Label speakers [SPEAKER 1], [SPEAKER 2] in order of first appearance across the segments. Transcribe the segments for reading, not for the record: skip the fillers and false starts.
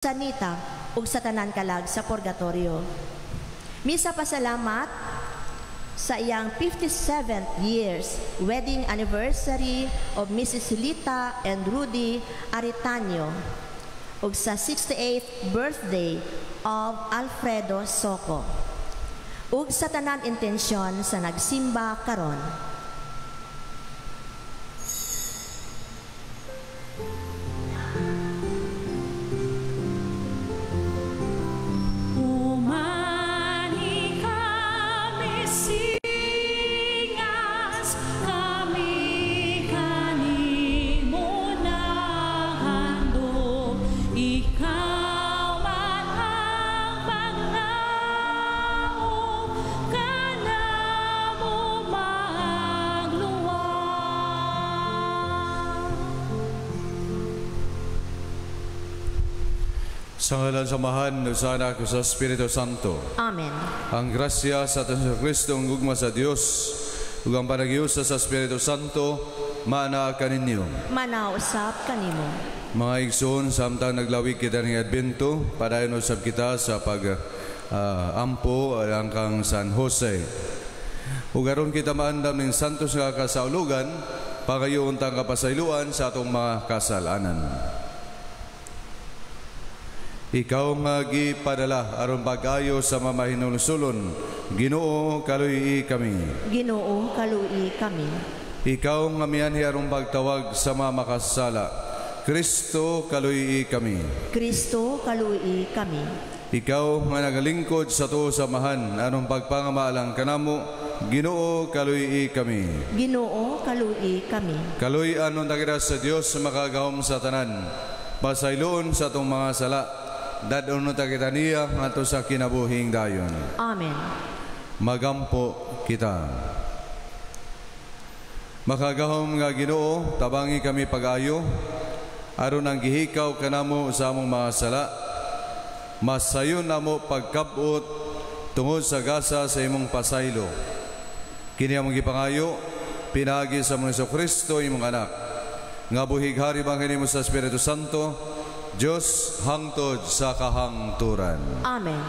[SPEAKER 1] sanita ug sa tanan kalag sa purgatorio. Misa pasalamat sa iyang 57th years wedding anniversary of Mrs. Lita and Rudy Aritanio ug sa 68th birthday of Alfredo Soco ug sa tanan intensyon sa nagsimba karon.
[SPEAKER 2] Sa ngalan samahan, usana ko sa Espiritu Santo.
[SPEAKER 1] Amen.
[SPEAKER 2] Ang grasya sa aton sa Kristo, ang gugma sa Dios, ug ang panagiusa sa Espiritu Santo, maana kaninyo.
[SPEAKER 1] Manausap kanimo.
[SPEAKER 2] Mga igsoon, samtang naglawig kita ng Adbento, padayon usab kita sa ampo ang kang San Jose. Ug aron kita maandam ning santos nga kasaulugan, pagayon tang kapasayloan sa atong mga kasalanan. Ikaw nga gipadala aron pag-ayo sa mamahinulsulon, Ginoo kaluyi kami.
[SPEAKER 1] Ginoo kaluyi kami.
[SPEAKER 2] Ikaw nga mianhi aron pagtawag sa mga makasala, Kristo kaluyi kami.
[SPEAKER 1] Kristo kaluyi kami.
[SPEAKER 2] Ikaw nga nagalingkod sa tuo samahan aron pagpangamalang kanamo, Ginoo kaluyi kami.
[SPEAKER 1] Ginoo kaluyi kami.
[SPEAKER 2] Kaluy-an nun takira sa Dios makagahom sa tanan, pasayloon sa atong mga sala, dadon no takita niya ato sa kinabuhing dayon.
[SPEAKER 1] Amen.
[SPEAKER 2] Magampo kita. Makagahom nga Ginoo, tabangi kami pag-ayo aron ang gihikaw kanamo sa among mga sala, masayon namo pagkabot tungod sa gasa sa imong pasaylo. Kini among gipangayo pinagi sa among Kristo imong anak. Nga buhig hari bangin mo sa Espiritu Santo, Diyos hangtod sa kahangturan.
[SPEAKER 1] Amen.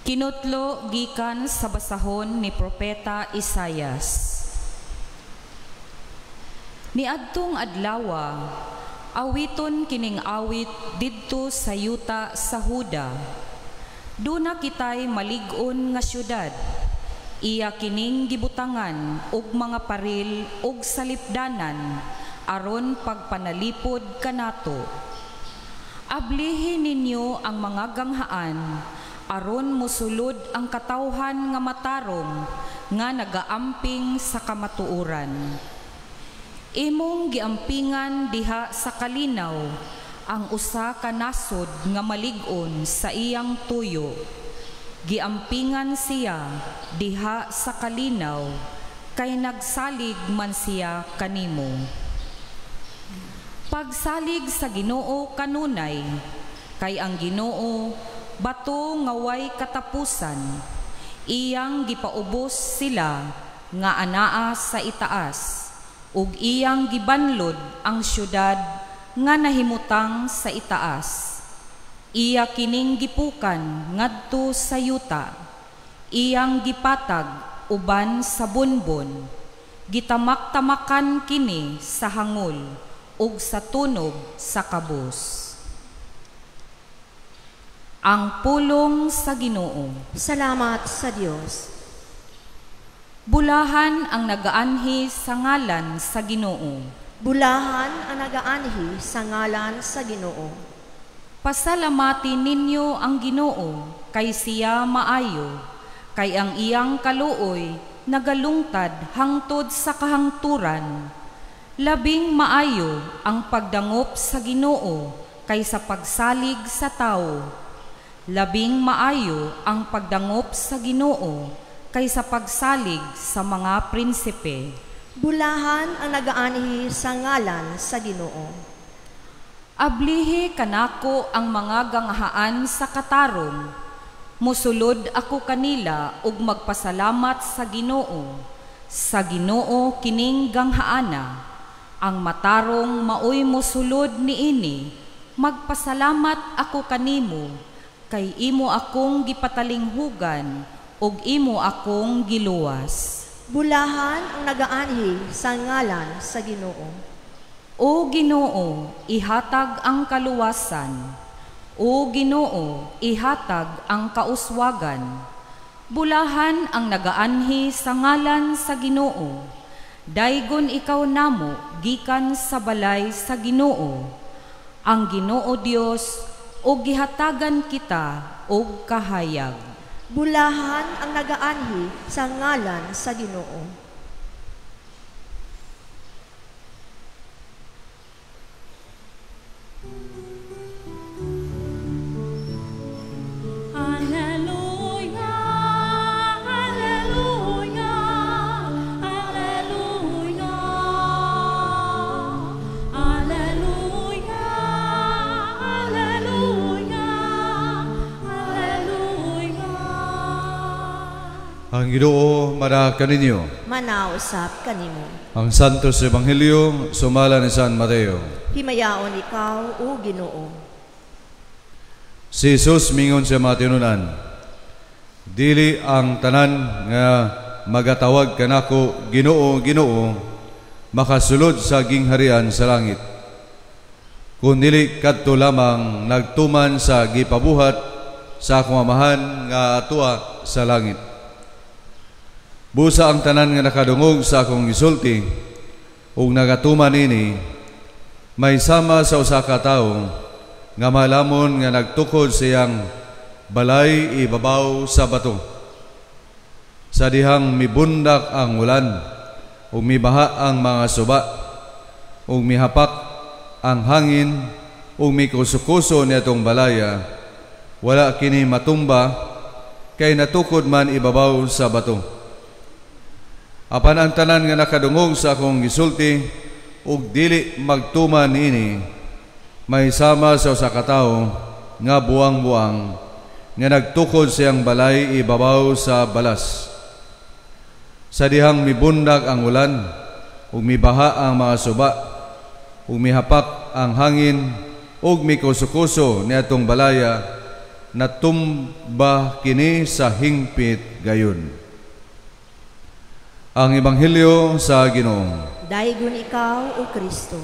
[SPEAKER 3] Kinutlo gikan sa basahon ni Propeta Isayas. Niadtong adlawa, awiton kining awit didto sa yuta sa Huda. Duna kitay malig-on nga syudad. Iya kining gibutangan og mga paril og salipdanan aron pagpanalipod kanato. Ablihin ninyo ang mga ganghaan aron mosulod ang katawhan nga matarong nga nagaamping sa kamatuoran. Imong giampingan diha sa kalinaw ang usa ka nasod nga malig-on sa iyang tuyo. Giampingan siya diha sa kalinaw kay nagsalig man siya kanimo. Pagsalig sa Ginoo kanunay, kay ang Ginoo bato nga way katapusan. Iyang gipaubos sila nga anaa sa itaas, ug iyang gibanlod ang syudad nga nahimutang sa itaas. Iya kining gipukan ngadto sa yuta. Iyang gipatag uban sa bunbon. Gitamak-tamakan kini sa hangul ug sa tunog sa kabus. Ang pulong sa Ginoo.
[SPEAKER 1] Salamat sa Dios.
[SPEAKER 3] Bulahan ang nagaanhi sa ngalan sa Ginoo.
[SPEAKER 1] Bulahan ang nagaanhi sa ngalan sa Ginoo.
[SPEAKER 3] Pasalamatin ninyo ang Ginoo, kay siya maayo, kay ang iyang kaluoy nagalungtad hangtod sa kahangturan. Labing maayo ang pagdangop sa Ginoo kaysa pagsalig sa tao. Labing maayo ang pagdangop sa Ginoo kaysa pagsalig sa mga prinsipe.
[SPEAKER 1] Bulahan ang nagaanhi sa ngalan sa Ginoo.
[SPEAKER 3] Ablihi kanako ang mga ganghaan sa katarong, Musulod ako kanila ug magpasalamat sa Ginoo. Sa Ginoo kining ganghaana. Ang matarong maoy mosulod niini. Magpasalamat ako kanimo. Kay imo akong gipatalinghugan ug imo akong giluwas.
[SPEAKER 1] Bulahan ang nagaanhi sa ngalan sa Ginoo.
[SPEAKER 3] O Ginoo, ihatag ang kaluwasan. O Ginoo, ihatag ang kauswagan. Bulahan ang nagaanhi sa ngalan sa Ginoo. Daygon ikaw namo gikan sa balay sa Ginoo. Ang Ginoo Dios o gihatagan kita og kahayag.
[SPEAKER 1] Bulahan ang nagaanhi sa ngalan sa Ginoo.
[SPEAKER 2] Ang Ginoo mara kaninyo.
[SPEAKER 1] Manausap kanimo.
[SPEAKER 2] Ang Santos Ebanghelyo sumala ni San Mateo.
[SPEAKER 1] Himayaon ikaw, o Ginoo.
[SPEAKER 2] Si Jesus mingon sa mga tinunan, dili ang tanan nga magatawag kanako Ginoo, Ginoo, makasulod sa gingharian sa langit. Kung dili kadto lamang nagtuman sa gipabuhat sa akong Amahan nga atua sa langit. Busa ang tanan nga nakadungog sa akong gisulti ug nagatuman ini, may sama sa usa ka tawo nga malamon nga nagtukod siyang balay ibabaw sa bato. Sa dihang mibundak ang ulan ug mibaha ang mga suba ug mihapak ang hangin ug mikusukuso niadtong balaya, wala kini matumba kay natukod man ibabaw sa bato. Apan ang tanan nga nakadungog sa akong gisulti ug dili magtuman ini, may sama sa usa ka tawo nga buang-buang nga nagtukod siyang balay ibabaw sa balas. Sa dihang mibundak ang ulan ug mibaha ang mga suba ug mihapak ang hangin ug mikusukuso niadtong balaya, natumba kini sa hingpit gayon. Ang Ebanghelyo sa Ginoo.
[SPEAKER 1] Daygon ikaw, o Kristo.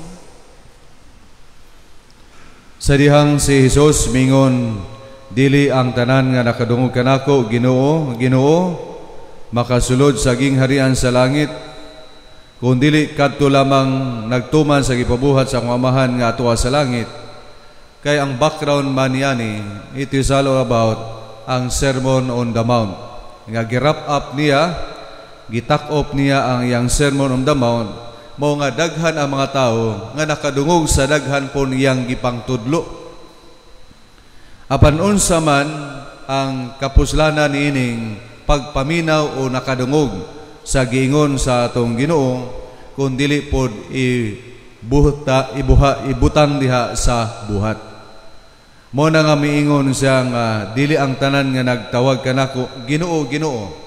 [SPEAKER 2] Sa dihang si Jesus mingon, dili ang tanan nga nakadungog kanako Ginoo, Ginoo, makasulod sa gingharian sa langit, kung dili kadto lamang nagtuman sa gipabuhat sa akong Amahan nga atua sa langit. Kay ang background man yani, it is all about ang Sermon on the Mount. Nga gi-wrap up niya, gitak-op niya ang iyang Sermon on the Mount, mao nga daghan ang mga tao nga nakadungog sa daghan po niyang gipangtudlo. Apan unsa man ang kapuslanan niining pagpaminaw o nakadungog sa giingon sa atong Ginoo, kung dili pod ibutang diha sa buhat. Mo na nga miingon siya nga dili ang tanan nga nagtawag kanako Ginoo, Ginoo.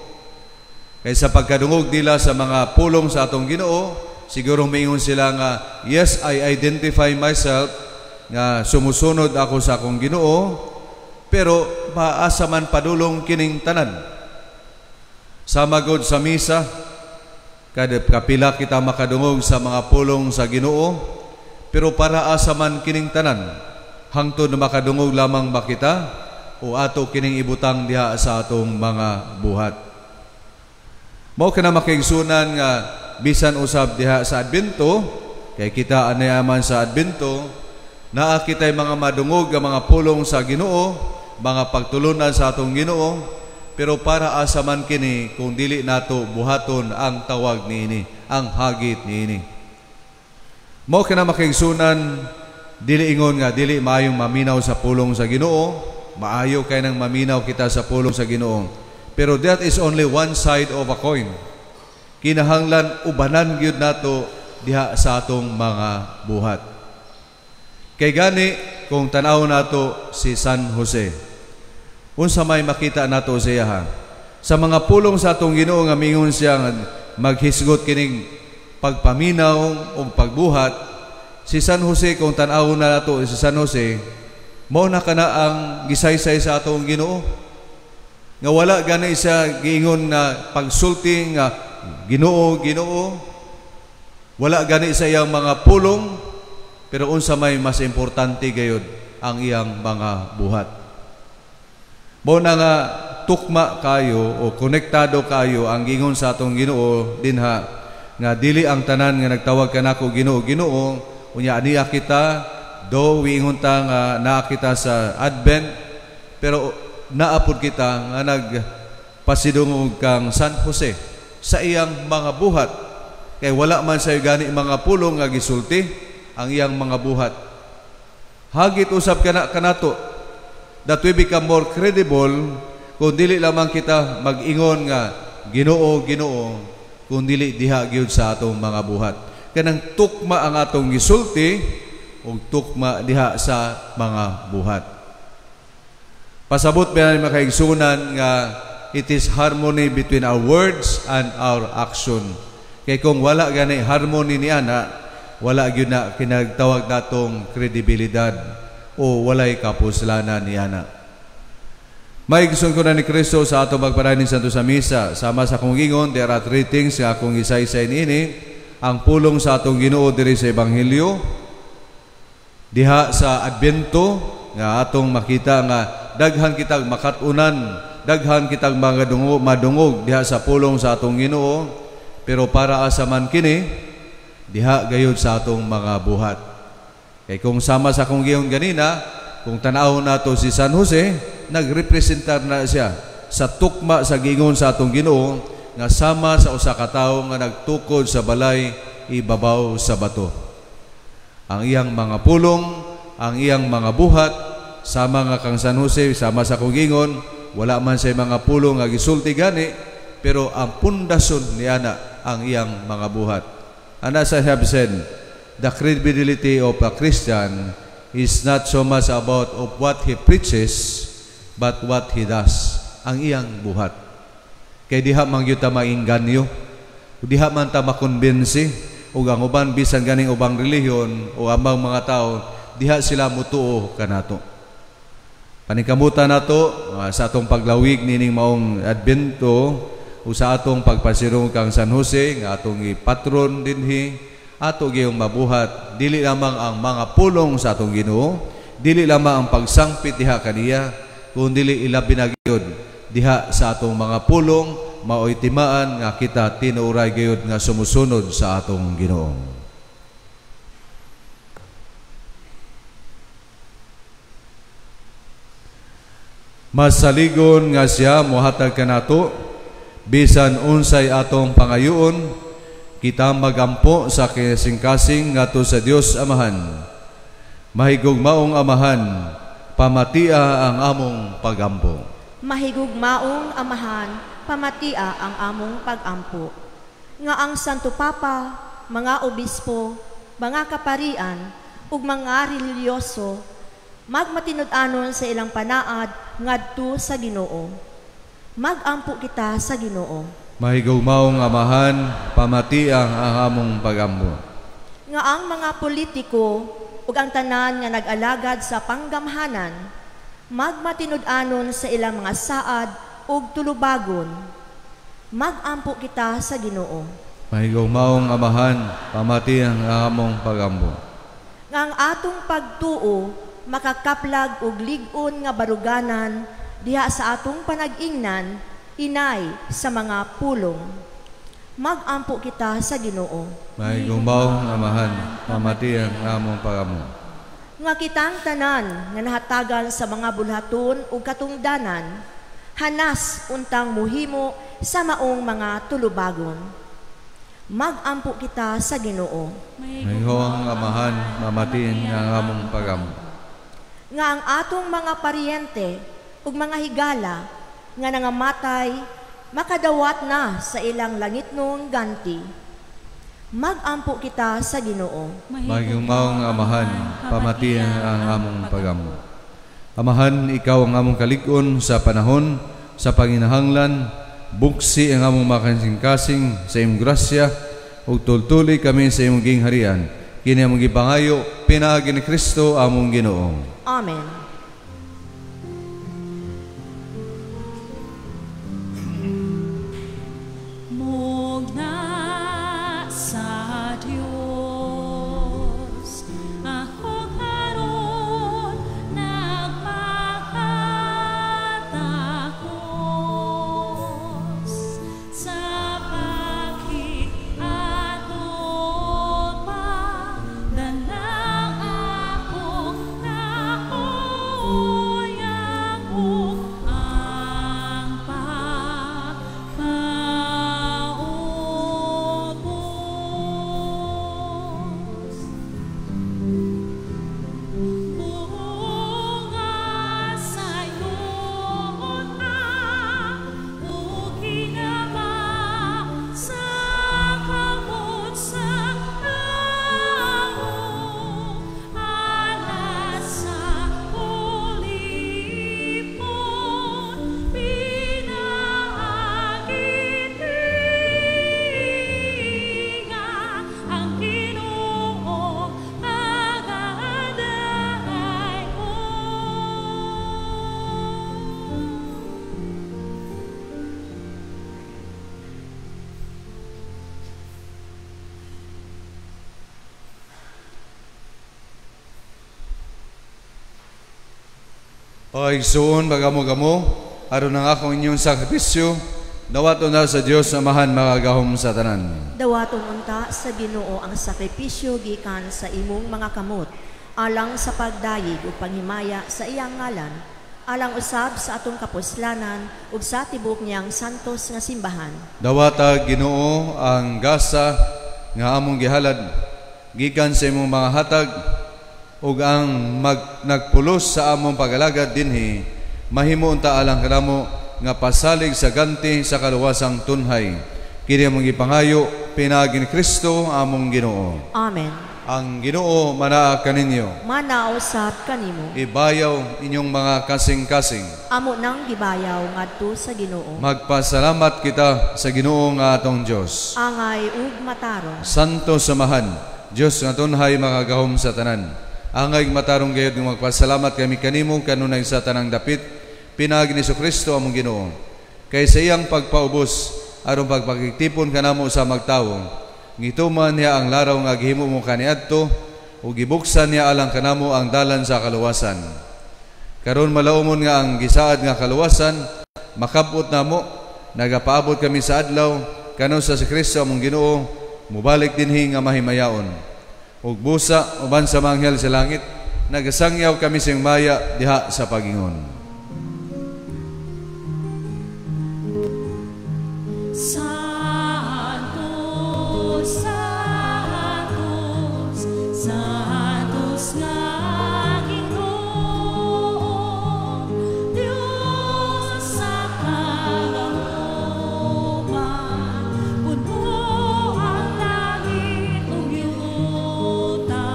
[SPEAKER 2] Kaya sa pagkadungog nila sa mga pulong sa atong Ginoo, siguro maingon sila nga, yes, I identify myself, nga sumusunod ako sa akong Ginoo, pero paasa man padulong kining tanan. Sama gud sa misa, kada kapila kita makadungog sa mga pulong sa Ginoo, pero para asa man kining tanan, hangtod na makadungog lamang ba kita, o ato kining ibutang diha sa atong mga buhat. Mao kana makigsunan nga bisan usab diha sa Adbento, kay kita anayaman sa Adbento, naa kitay mga madungog nga mga pulong sa Ginoo, mga pagtulunan sa atong Ginoo, pero para asa man kini kung dili nato buhaton ang tawag niini, ang hagit niini. Mao kana makigsunan, dili ingon nga dili maayong maminaw sa pulong sa Ginoo, maayo kay nang maminaw kita sa pulong sa Ginoo. Pero that is only one side of a coin. Kinahanglan ubanan gyud nato diha sa atong mga buhat. Kay gani kung tan-aw nato si San Jose, unsa may makita nato sa iya ha. Sa mga pulong sa atong Ginoo nga mingon siya nga maghisgot kining pagpaminaw o pagbuhat, si San Jose, kung tan-awon na nato si San Jose, mao na kana ang gisaysay sa atong Ginoo. Nga wala gani siya giingon na pagsulti nga Ginoo, Ginoo. Wala gani sa iyang mga pulong, pero unsa may mas importante gayud ang iyang mga buhat. Mao na nga tukma kayo o konektado kayo ang gingon sa atong Ginoo dinha nga dili ang tanan nga nagtawag kanako Ginoo, Ginoo, unya aniya kita, do wiingon ta nga naa kita sa Advent, pero naapod kita nga nagpasidungog kang San Jose sa iyang mga buhat. Kay wala man sa gani mga pulong nga gisulti ang iyang mga buhat. Hagit usab kanato that we become more credible kung dili lamang kita mag-ingon nga Ginoo, Ginoo, kung dili diha gyud sa atong mga buhat. Kanang tukma ang atong gisulti ug tukma diha sa mga buhat. Pasabot ba ni makaigsunan nga it is harmony between our words and our action. Kay kung wala gani harmony ni ana, wala gyud na kinagtawag natong kredibilidad o walay kapuslanan ni ana. Maigsoon ko na ni Kristo sa ato magparaning santo sa misa. Sama sa akong gingon, there are 3 things nga akong isaysay niini. Ang pulong sa atong Ginoo diri sa Ebanghelyo, diha sa Adbento nga atong makita nga daghan kitag makatunan, daghan kitag mga madungog diha sa pulong sa atong Ginoo, pero para asa man kini diha gayud sa atong mga buhat. Kay kung sama sa akong gingon ganina, kung tan-aw nato si San Jose, nagrepresentar na siya sa tukma sa gingon sa atong Ginoo nga sama sa usa ka tawo nga nagtukod sa balay ibabaw sa bato. Ang iyang mga pulong, ang iyang mga buhat, sama nga kang San Jose, sama sa akong gingon, wala man sa mga pulong nga gisulti gani, pero ang pundasyon ni ana ang iyang mga buhat. Ana sa have said, the credibility of a Christian is not so much about of what he preaches, but what he does. Ang iyang buhat. Kay diha man gyud ta mainganyo, diha man ta makonbensi, ug ang uban bisan ganing ubang relihiyon o amang mga tao, diha sila mutuo kanato. Paningkamutan nato sa atong paglawig nining maong Adbento o sa atong pagpasirong kang San Jose nga atong ipatron dinhi, ato gayong mabuhat dili lamang ang mga pulong sa atong Ginoo, dili lamang ang pagsangpit diha kaniya, kundi ilabi na gyud diha sa atong mga pulong maoy timaan nga kita tinuray gyud nga sumusunod sa atong Ginoo. Masaligon nga siya mohatag kanato bisan unsay atong pangayoon, kita magampo sa kasing-kasing ngadto sa Dios Amahan. Mahigugmaong Amahan, pamatia ang among pagampo.
[SPEAKER 1] Mahigugmaong Amahan, pamatia ang among pagampo. Nga ang Santo Papa, mga obispo, mga kaparian, ug mga relihiyoso, magmatinud-anon sa ilang panaad ngadto sa Ginoo. Magampo kita sa Ginoo.
[SPEAKER 2] Mahigugmaong Amahan, pamatia ang among pagampo.
[SPEAKER 1] Nga ang mga politiko ug ang tanan nga nag-alagad sa panggamhanan, magmatinud-anon sa ilang mga saad ug tulubagon. Magampo kita sa Ginoo.
[SPEAKER 2] Mahigugmaong Amahan, pamati ang among pagampo.
[SPEAKER 1] Nga ang atong pagtuo makakaplag og lig-on nga baruganan diha sa atong panag-ingnan inay sa mga pulong. Magampo kita sa Ginoo.
[SPEAKER 2] Mahigugmaong Amahan, pamati ang among pagampo.
[SPEAKER 1] Nga kitang tanan nga nahatagan sa mga bulhaton ug katungdanan, hanas untang muhimo sa maong mga tulubagon. Magampo kita sa Ginoo.
[SPEAKER 2] Mahigugmaong Amahan, pamati ang among pagampo.
[SPEAKER 1] Nga ang atong mga paryente ug mga higala nga nangamatay makadawat na sa ilang langitnong ganti. Magampo kita sa Ginoo.
[SPEAKER 2] Mahigugmaong Amahan, pamati ang among pagampo. Amahan, ikaw ang among kalig-on sa panahon, sa panginahanglan, buksi ang among makasing-kasing sa imong grasya, ug tultuli kami sa imong gingharian. Kini among gipangayo, pinaagi ni Kristo among Ginoo.
[SPEAKER 1] Amen.
[SPEAKER 2] O igsuon bagamo-gamo, aron ang akong inyong sakripisyo, dawaton na sa Dios Amahan makagahom sa tanan.
[SPEAKER 1] Dawaton unta sa Ginoo ang sakripisyo gikan sa imong mga kamot, alang sa pagdayig ug panghimaya sa iyang ngalan, alang usab sa atong kapuslanan ug sa tibok niyang santos nga simbahan.
[SPEAKER 2] Dawata Ginoo ang gasa nga among gihalad gikan sa imong mga hatag, ug ang nagpulos sa among pagalagad dinhi mahimo unta alang kanamo nga pasalig sa ganti sa kaluwasang tunhay. Kini among gipangayo, pinaagi ni Kristo among Ginoo.
[SPEAKER 1] Amen.
[SPEAKER 2] Ang Ginoo manaa kaninyo.
[SPEAKER 1] Manausab kanimo.
[SPEAKER 2] Ibayaw inyong mga kasing-kasing.
[SPEAKER 1] Amo nang gibayaw ngadto sa Ginoo.
[SPEAKER 2] Magpasalamat kita sa Ginoo nga atong Dios.
[SPEAKER 1] Angay ug matarong.
[SPEAKER 2] Santo samahan, Dios nga tunhay makagahom sa tanan. Angay matarong gayud ng magpasalamat kami kanimo kanunay sa tanang dapit, pinaagi ni Kristo among Ginoo. Kay sa iyang pagpaubos aron pagpakitipon kanamo sa magtawo, ngituman niya ang laraw nga gihimo mo kaniadto ug gibuksan niya alang kanamo ang dalan sa kaluwasan. Karon malaumon nga ang gisaad nga kaluwasan makabot namo, nagapaabot kami sa adlaw kano sa si Kristo among Ginoo mubalik dinhi nga mahimayaon. Ug busa uban sa mga anghel sa langit, nagasangyaw kami sing maya diha sa pagingon.
[SPEAKER 4] Santos, Santos, Santos nga Ginoo, Dios sa kalangoman, puno ang langit ug yuta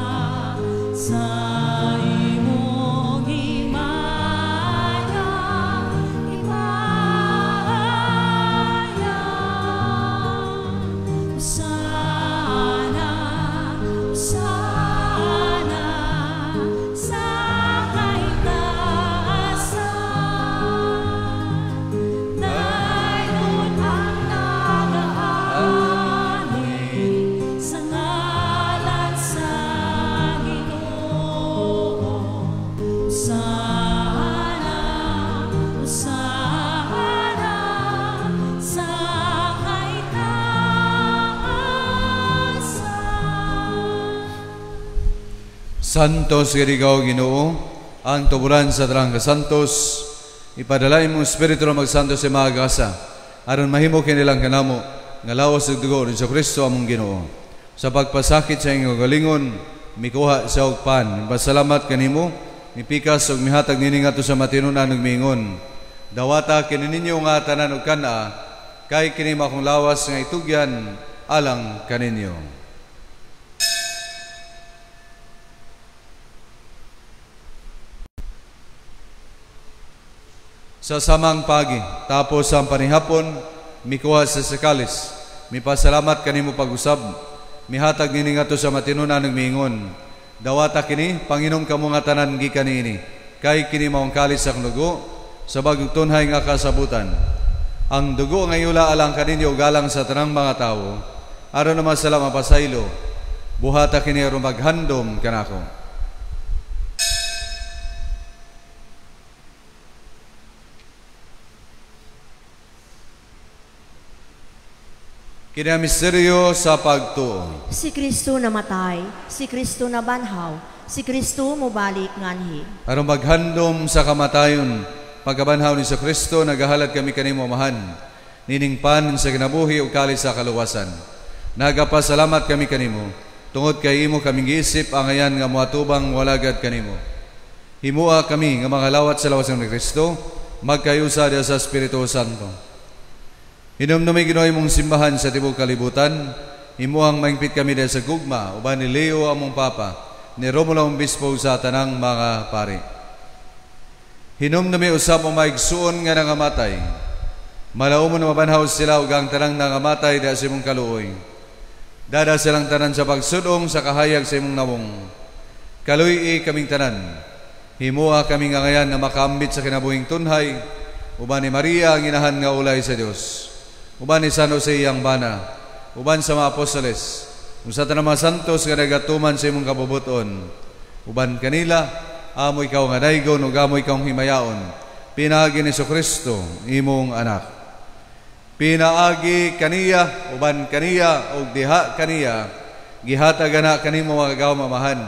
[SPEAKER 4] sa imong himaya, himaya. Hosana, Hosana sa kaitaasan, dayon ang nagaani sa ngalan sa Ginoo. Hosana, Hosana sa kaitaasan.
[SPEAKER 2] Santos ikaw Ginoo, ang tuburan sa Darang Santos, ipadalay mo Espiritu na magsantos sa mga gasa, aron mahimo kinilang kanamo, nga lawas ug dugo ni Kristo among Ginoo. Sa pagpasakit sa inyong galingon, mikuha sa ugpan. Pasalamat kanimo, mipikas ug mihatag nini ngadto sa matinunan ug miingon. Dawata kini ninyo nga tanan ug kana, kay kini akong lawas nga itugyan alang kaninyo. sa samang pagi. Tapos ang panihapon, mikuha sa sekalis. Mipasalamat kanimo pag-usab. Mihatag nini nga to sa matinunan ng miingon. Dawata kini, Panginoon kamo nga tanan gikan niini. Kay kini maong kalis sa dugo, sa bagong tunhay nga kasabutan. Ang dugo nga yula alang kaninyo galang sa tanang mga tao, aron naman sila mapasaylo, buhata kini aron maghandom kanako. Kini ang misteryo sa pagtuo.
[SPEAKER 1] Si Kristo namatay, si Kristo nabanhaw, si Kristo mubalik nganhi.
[SPEAKER 2] Aron maghandom sa kamatayon, pagkabanhaw ni sa Kristo, nagahalad kami kanimo amahan, niningpan sa kinabuhi o kalis sa kaluwasan. Nagapasalamat kami kanimo, tungod kay imo kaming giisip ang ayan nga muatubang walagad kanimo. Himua kami nga mga lawat sa lawasan ni Kristo, magkayusa diya sa Espiritu Santo. Hinumdumi Ginoo imong simbahan sa tibuok kalibutan, imuhang maingpit kami dahil sa gugma, uban ni Leo among Papa, ni Romulo ang Bispo sa tanang mga pari. Hinumdumi usab ang maigsuon nga nangamatay, malaumon na mabanhaw sila ug ang tanang nangamatay dahil sa imong kaluoy. Dada silang tanan sa pagsudong sa kahayag sa imong nawong. Kaluy kaming tanan, himuha kaming ngayan na makaambit sa kinabuhing tunhay, uban ni Maria ang inahan nga ulay sa Dios. Uban ni San Jose ang bana, uban sa mga apostoles, usa ta mga santos nga nagatuman sa imong kabubuton. Uban kanila, amo ikaw nga daygon ug amo ikaw himayaon. Pinaagi ni Kristo imong anak. Pinaagi kaniya, uban kaniya ug diha kaniya, gihatag ana kanimo mga kagaw mamahan.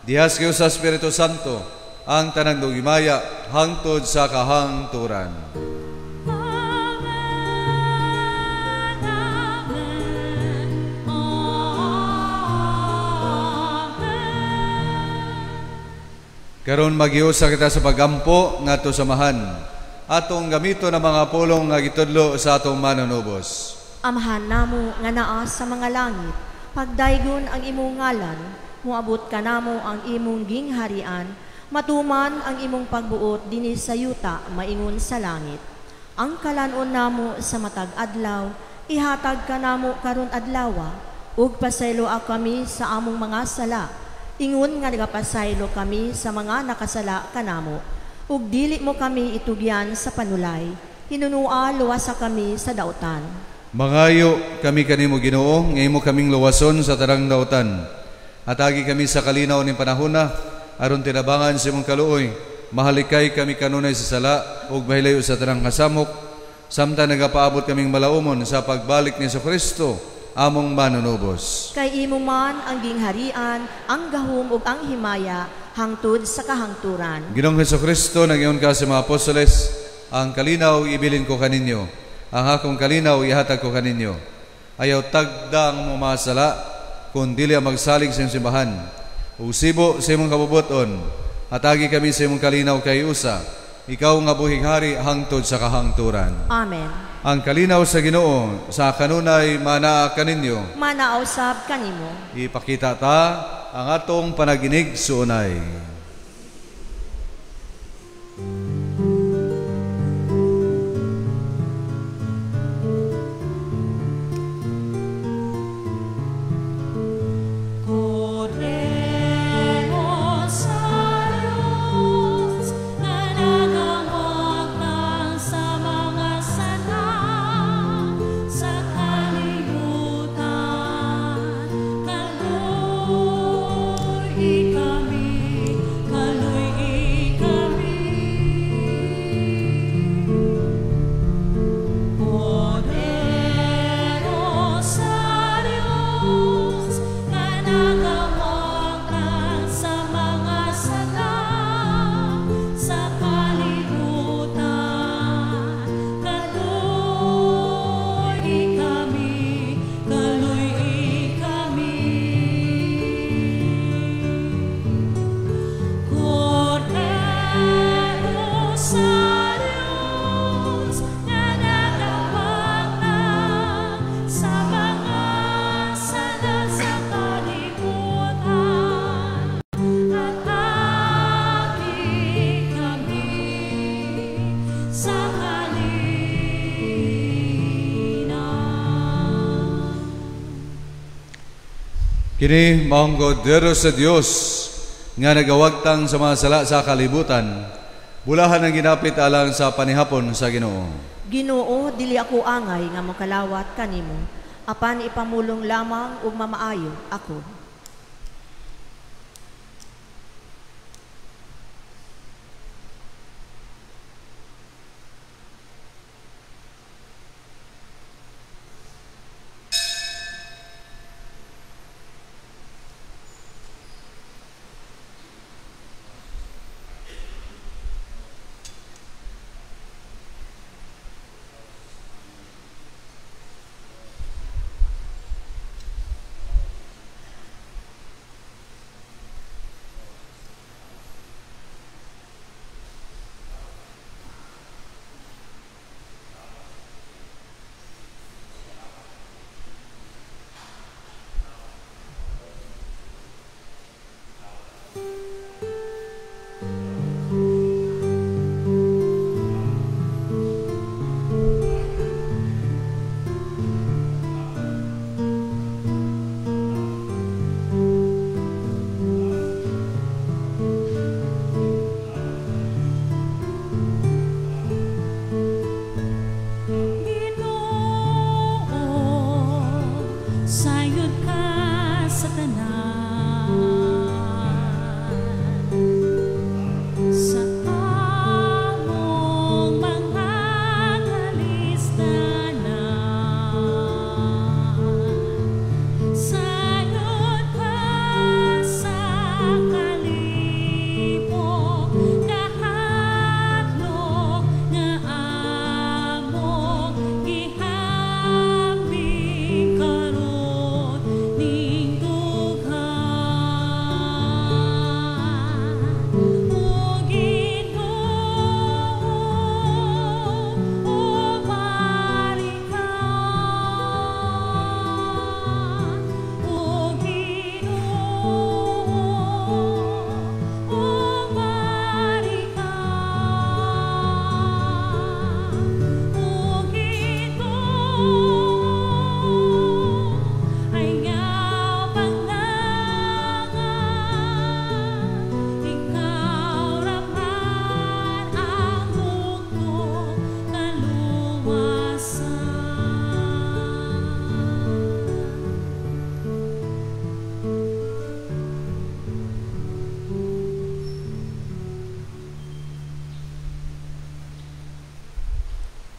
[SPEAKER 2] Dihas kayo sa Espiritu Santo, ang tanang dugimaya hangtod sa kahangturan. Karon maghiusa kita sa pagampo ngadto samahan. Atong gamito na mga pulong nga gitudlo sa atong manunubos.
[SPEAKER 1] Amahan namo nga naa sa mga langit, pagdaygon ang imong ngalan, muabot ka namo ang imong gingharian, matuman ang imong pagbuot dinhi sa yuta maingon sa langit. Ang kalanon namo sa matag adlaw, ihatag ka namo karon adlawa, ug pasaylo kami sa among mga sala. Ingon nga nagapasaylo kami sa mga nakasala kanamo, ug dili mo kami itugyan sa panulay, hinunua luwasa kami sa dautan.
[SPEAKER 2] Mangayo kami kanimo Ginoo, nga imo kaming luwason sa tarang dautan. Atagi kami sa kalinaw ning panahona, aron tinabangan sa imong kaluoy, mahalikay kami kanunay sa sala, ug mahilayo sa tarang kasamok, samtang nagapaabot kaming malaumon sa pagbalik ni Kristo, among manunubos.
[SPEAKER 1] Kay imo man ang gingharian, ang gahom ug ang himaya, hangtod sa kahangturan.
[SPEAKER 2] Ginoong Kristo, nag-iyon ka sa mga apostoles, ang kalinaw ibilin ko kaninyo, ang akong kalinaw ihatag ko kaninyo. Ayaw tagda ang mga sala, kung dili ang magsalig sa iyong simbahan. Usibo sa imong kabubuton, hatagi kami sa imong kalinaw kay usa, ikaw nga buhing hari hangtod sa kahangturan.
[SPEAKER 1] Amen.
[SPEAKER 2] Ang kalinaw sa Ginoo sa kanunay manaa kaninyo.
[SPEAKER 1] Manausab kanimo.
[SPEAKER 2] Ipakita ta ang atong panaginig suunay.
[SPEAKER 4] Kami
[SPEAKER 2] Kini maong godero sa Dios nga nagawagtang sa mga sala sa kalibutan. Bulahan ang ginapit alang sa panihapon sa Ginoo.
[SPEAKER 1] Ginoo, dili ako angay nga makalawat kanimo. Apan ipamulong lamang ug mamaayo ako.
[SPEAKER 4] Sayod ka sa tanan, sa among mga kalistanan. Sayod ka sa kalibong kahadlok nga among gihambing karon ning dughan. O Ginoo, umari ka. O Ginoo, umari ka. O Ginoo, ayaw pangangan, ikaw raman ang bugtong kaluwasan.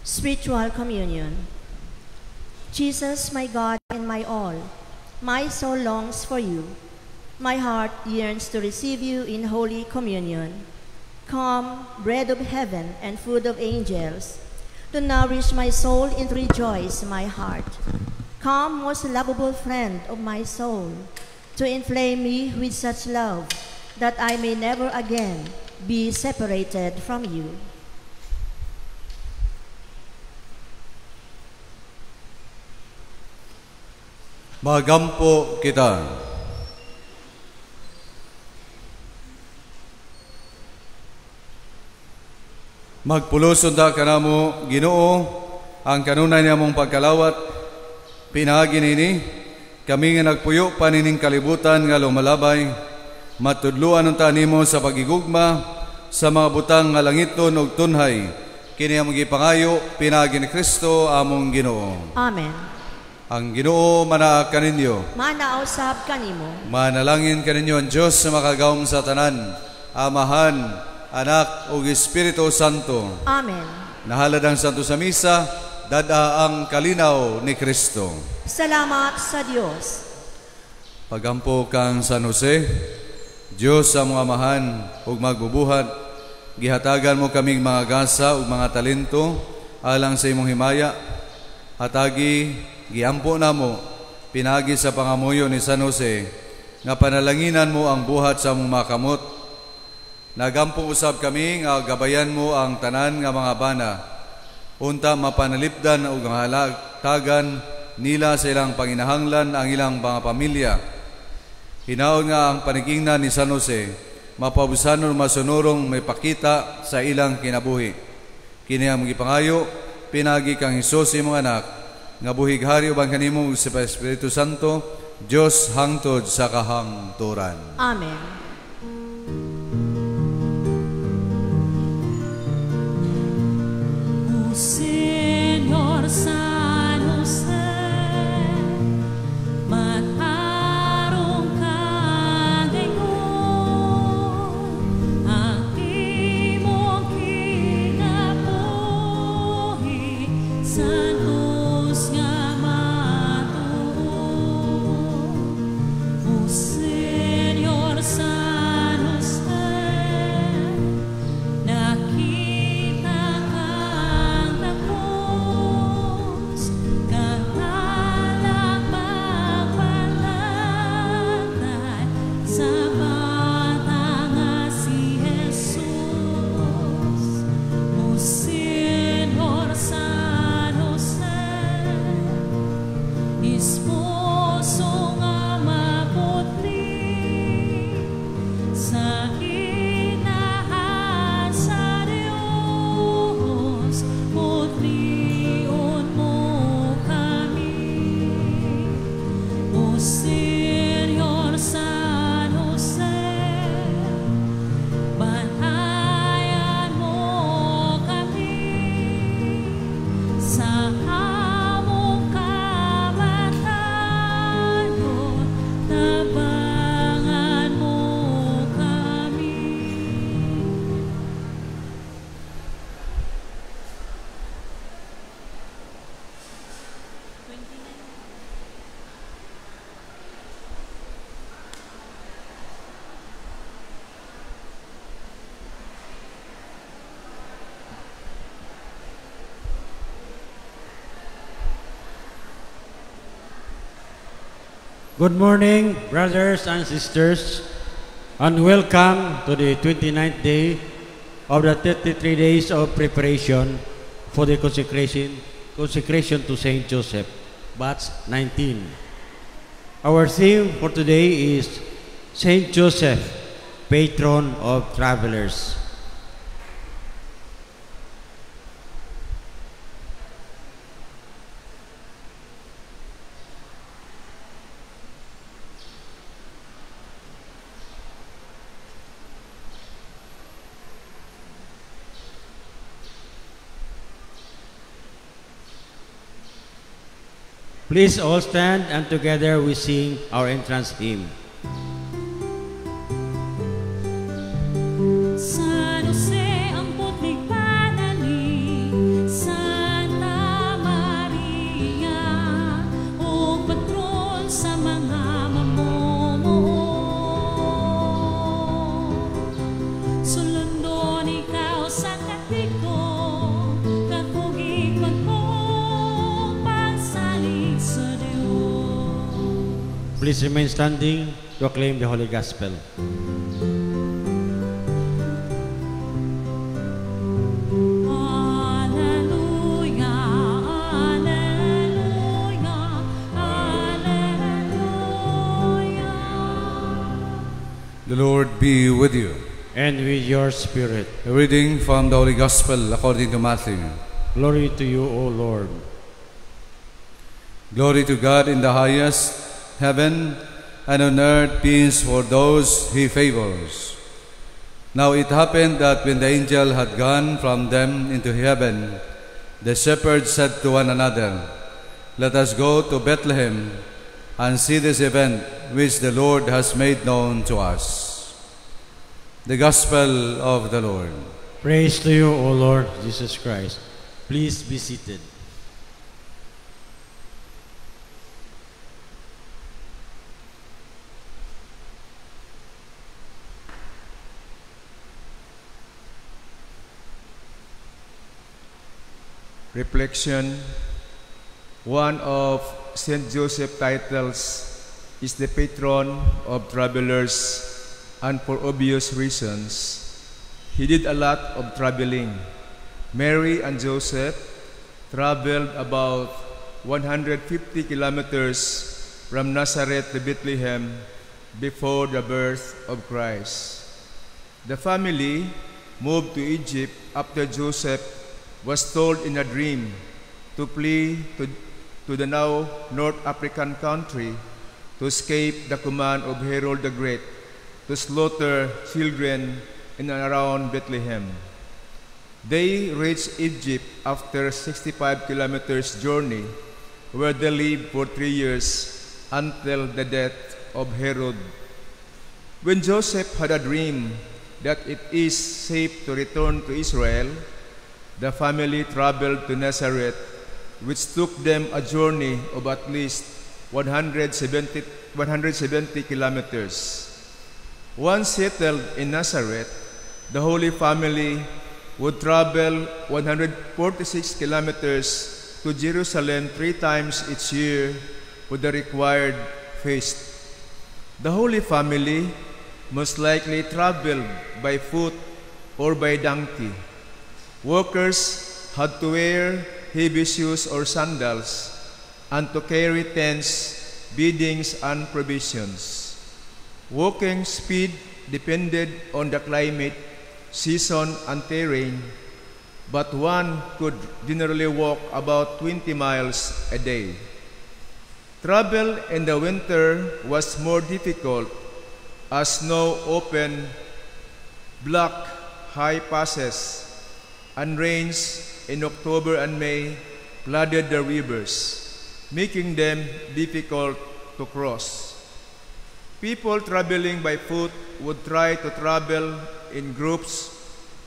[SPEAKER 1] Spiritual Communion. Jesus, my God and my all, my soul longs for you. My heart yearns to receive you in Holy Communion. Come, bread of heaven and food of angels, to nourish my soul and rejoice my heart. Come, most lovable friend of my soul, to inflame me with such love that I may never again be separated from you.
[SPEAKER 2] Magampo kita. Magpulos unta kanamo Ginoo ang kanunay niyamong pagkalawat. Pinagi nini kami nga nagpuyo panining kalibutan nga lumalabay. Matudluan unta nimo sa pagigugma sa mga butang nga langiton ug tunhay. Kini ang gipangayo pinagi ni Kristo among Ginoo.
[SPEAKER 1] Amen.
[SPEAKER 2] Ang Ginoo manaa kaninyo.
[SPEAKER 1] Manausab kanimo.
[SPEAKER 2] Manalangin kaninyo ang Diyos sa makagawom sa tanan, Amahan, Anak ug Espiritu Santo.
[SPEAKER 1] Amen.
[SPEAKER 2] Nahalad ang Santo sa Misa, dada ang kalinaw ni Kristo.
[SPEAKER 1] Salamat sa Diyos.
[SPEAKER 2] Pagampo kang San Jose, Diyos sa mga amahan ug magbubuhat, gihatagan mo kaming mga gasa ug mga talento alang sa imong himaya. Hatagi giampo namo pinagi sa pangamuyo ni San Jose nga panalanginan mo ang buhat sa among makamot. Nagampong usab kami nga gabayan mo ang tanan nga mga bana. Unta mapanalipdan ug halagtagan nila sa ilang panginahanglan ang ilang mga pamilya. Hinaon nga ang panigingnan ni San Jose mapabusanon masunurong may pakita sa ilang kinabuhi. Kini ang gipangayo pinagi kang Hesus imong anak nga buhig hari uban kanimo sa Espiritu Santo Diyos hangtod sa kahangturan.
[SPEAKER 1] Amen.
[SPEAKER 4] O Señor San Jose, matarong ka ngayon, ang imong kinabuhi, santos nga matuo. O Señor San Jose, nakita kang tapos, kanalang magpalatay sa bata nga si Jesus. O Señor San Jose, esposo nga maputi, sa inahan sa Diyos, putlion mo kami. O Señor San Jose, banhayan mo kami sa among kamatayon, tabangan mo kami.
[SPEAKER 5] Good morning, brothers and sisters, and welcome to the 29th day of the 33 days of preparation for the consecration to Saint Joseph, batch 19. Our theme for today is Saint Joseph, patron of travelers. Please all stand and together we sing our entrance hymn.
[SPEAKER 4] San Jose, ang putlig panalig, Santa Maria, o patron sa mga mamumuo. Sulundon ikaw sa katiko, kakugig magmong pagsalig sa Diyos.
[SPEAKER 5] Please remain standing to acclaim the Holy Gospel.
[SPEAKER 4] Alleluia, alleluia, alleluia.
[SPEAKER 2] The Lord be with you.
[SPEAKER 5] And with your spirit.
[SPEAKER 2] A reading from the Holy Gospel according to Matthew.
[SPEAKER 5] Glory to you, O Lord.
[SPEAKER 2] Glory to God in the highest heaven, and on earth peace for those he favors. Now it happened that when the angel had gone from them into heaven, the shepherds said to one another, "Let us go to Bethlehem and see this event which the Lord has made known to us." The Gospel of the Lord.
[SPEAKER 5] Praise to you, O Lord Jesus Christ. Please be seated.
[SPEAKER 6] Reflection. One of St. Joseph's titles is the patron of travelers, and for obvious reasons. He did a lot of traveling. Mary and Joseph traveled about 150 kilometers from Nazareth to Bethlehem before the birth of Christ. The family moved to Egypt after Joseph was told in a dream to flee to the now North African country to escape the command of Herod the Great to slaughter children in and around Bethlehem. They reached Egypt after 65 kilometers journey, where they lived for 3 years until the death of Herod. When Joseph had a dream that it is safe to return to Israel, the family traveled to Nazareth, which took them a journey of at least 170 kilometers. Once settled in Nazareth, the Holy Family would travel 146 kilometers to Jerusalem 3 times each year for the required feast. The Holy Family most likely traveled by foot or by donkey. Workers had to wear heavy shoes or sandals and to carry tents, beddings, and provisions. Walking speed depended on the climate, season, and terrain, but one could generally walk about 20 miles a day. Travel in the winter was more difficult as snow opened black high passes and rains in October and May flooded the rivers, making them difficult to cross. People traveling by foot would try to travel in groups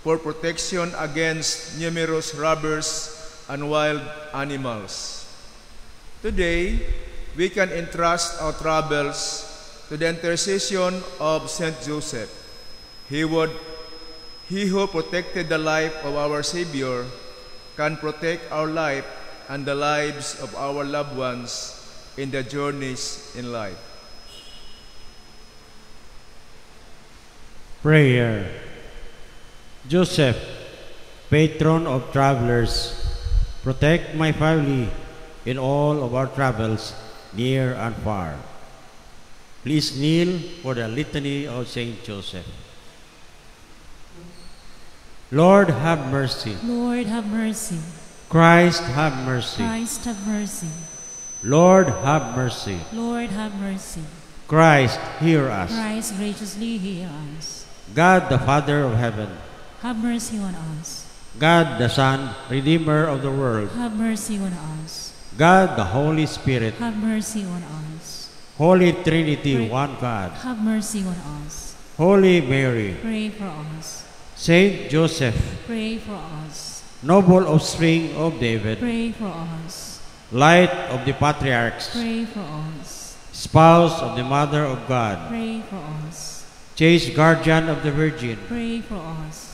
[SPEAKER 6] for protection against numerous robbers and wild animals. Today, we can entrust our travels to the intercession of Saint Joseph. He who protected the life of our Savior can protect our life and the lives of our loved ones in the journeys in life.
[SPEAKER 5] Prayer. Joseph, patron of travelers, protect my family in all of our travels, near and far. Please kneel for the litany of Saint Joseph. Lord, have mercy.
[SPEAKER 4] Lord, have mercy.
[SPEAKER 5] Christ, have mercy.
[SPEAKER 4] Christ, have mercy.
[SPEAKER 5] Lord, have mercy.
[SPEAKER 4] Lord, have mercy.
[SPEAKER 5] Christ, hear us.
[SPEAKER 4] Christ, graciously hear us.
[SPEAKER 5] God, the Father of heaven,
[SPEAKER 4] Have mercy on us.
[SPEAKER 5] God, the Son, Redeemer of the world,
[SPEAKER 4] Have mercy on us.
[SPEAKER 5] God, the Holy Spirit,
[SPEAKER 4] Have mercy on us.
[SPEAKER 5] Holy Trinity, one God,
[SPEAKER 4] Have mercy on us.
[SPEAKER 5] Holy Mary,
[SPEAKER 4] Pray for us.
[SPEAKER 5] Saint Joseph,
[SPEAKER 4] Pray for us.
[SPEAKER 5] noble offspring of David,
[SPEAKER 4] Pray for us.
[SPEAKER 5] light of the patriarchs,
[SPEAKER 4] Pray for us.
[SPEAKER 5] spouse of the Mother of God,
[SPEAKER 4] Pray for us.
[SPEAKER 5] chaste guardian of the Virgin,
[SPEAKER 4] Pray for us.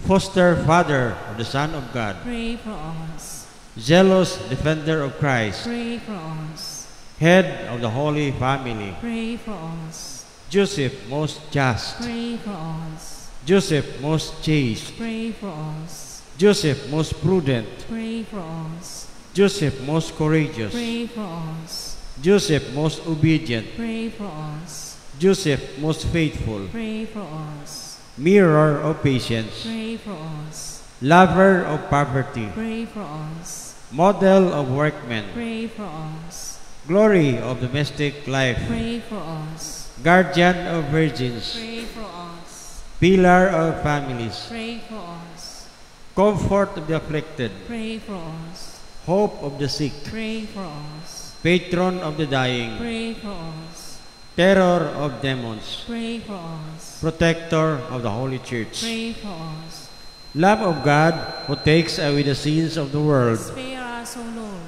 [SPEAKER 5] foster father of the Son of God,
[SPEAKER 4] Pray for us.
[SPEAKER 5] zealous defender of Christ,
[SPEAKER 4] Pray for us.
[SPEAKER 5] head of the Holy Family,
[SPEAKER 4] Pray for us.
[SPEAKER 5] Joseph most just,
[SPEAKER 4] Pray for us.
[SPEAKER 5] Joseph most chaste,
[SPEAKER 4] Pray for us.
[SPEAKER 5] Joseph most prudent,
[SPEAKER 4] Pray for us.
[SPEAKER 5] Joseph most courageous,
[SPEAKER 4] Pray for us.
[SPEAKER 5] Joseph most obedient,
[SPEAKER 4] Pray for us.
[SPEAKER 5] Joseph most faithful,
[SPEAKER 4] Pray for us.
[SPEAKER 5] mirror of patience,
[SPEAKER 4] Pray for us.
[SPEAKER 5] lover of poverty,
[SPEAKER 4] Pray for us.
[SPEAKER 5] model of workmen,
[SPEAKER 4] Pray for us.
[SPEAKER 5] glory of domestic life,
[SPEAKER 4] Pray for us.
[SPEAKER 5] guardian of virgins,
[SPEAKER 4] Pray for us.
[SPEAKER 5] pillar of families,
[SPEAKER 4] Pray for us.
[SPEAKER 5] comfort of the afflicted,
[SPEAKER 4] Pray for us.
[SPEAKER 5] hope of the sick,
[SPEAKER 4] Pray for us.
[SPEAKER 5] patron of the dying,
[SPEAKER 4] Pray for us.
[SPEAKER 5] terror of demons,
[SPEAKER 4] Pray for us.
[SPEAKER 5] protector of the Holy Church,
[SPEAKER 4] Pray for us.
[SPEAKER 5] Lamb of God who takes away the sins of the world,
[SPEAKER 4] Spare us, O Lord.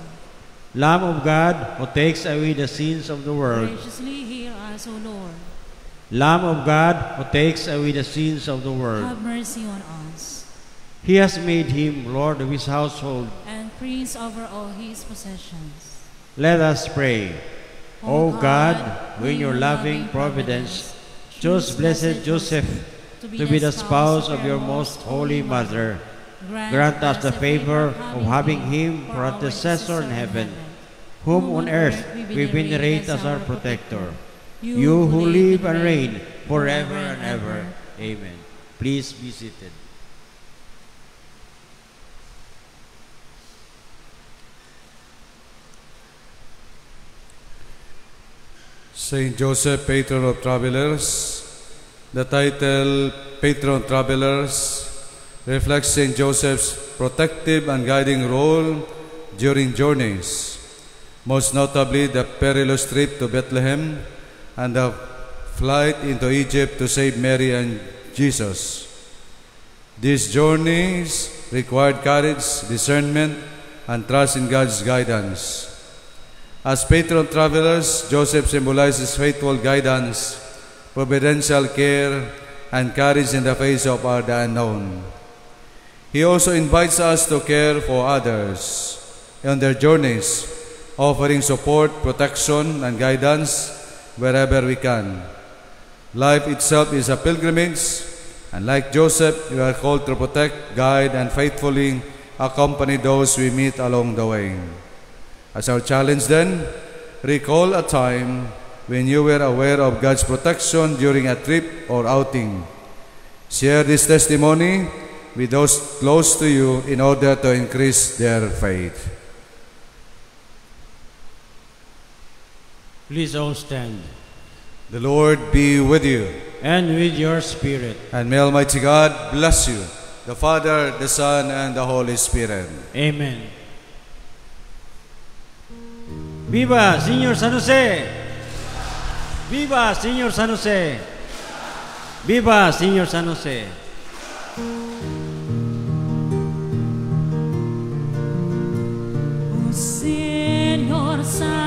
[SPEAKER 5] Lamb of God who takes away the sins of the world,
[SPEAKER 4] Graciously hear us, O Lord.
[SPEAKER 5] Lamb of God who takes away the sins of the world.
[SPEAKER 4] Have mercy on us,
[SPEAKER 5] He has made him Lord of his household.
[SPEAKER 4] and prince over all his possessions.
[SPEAKER 5] Let us pray. O God, who in your loving providence chose blessed Joseph to be the spouse of your most holy mother, grant us the favor of having him for intercessor in heaven, whom on earth we venerate as our protector. You who live and reign forever and ever. Amen. Please be seated.
[SPEAKER 2] Saint Joseph, patron of travelers. The title Patron Travelers reflects Saint Joseph's protective and guiding role during journeys, most notably the perilous trip to Bethlehem and the flight into Egypt to save Mary and Jesus. These journeys required courage, discernment, and trust in God's guidance. As patron travelers, Joseph symbolizes faithful guidance, providential care, and courage in the face of the unknown. He also invites us to care for others on their journeys, offering support, protection, and guidance wherever we can. Life itself is a pilgrimage, and like Joseph, we are called to protect, guide, and faithfully accompany those we meet along the way. As our challenge then, recall a time when you were aware of God's protection during a trip or outing. Share this testimony with those close to you in order to increase their faith.
[SPEAKER 5] Please all stand.
[SPEAKER 2] The Lord be with you.
[SPEAKER 5] And with your spirit.
[SPEAKER 2] And may Almighty God bless you, the Father, the Son, and the Holy Spirit.
[SPEAKER 5] Amen. Viva Señor San Jose! Viva Señor San Jose! Viva Señor San Jose!
[SPEAKER 4] Oh Señor San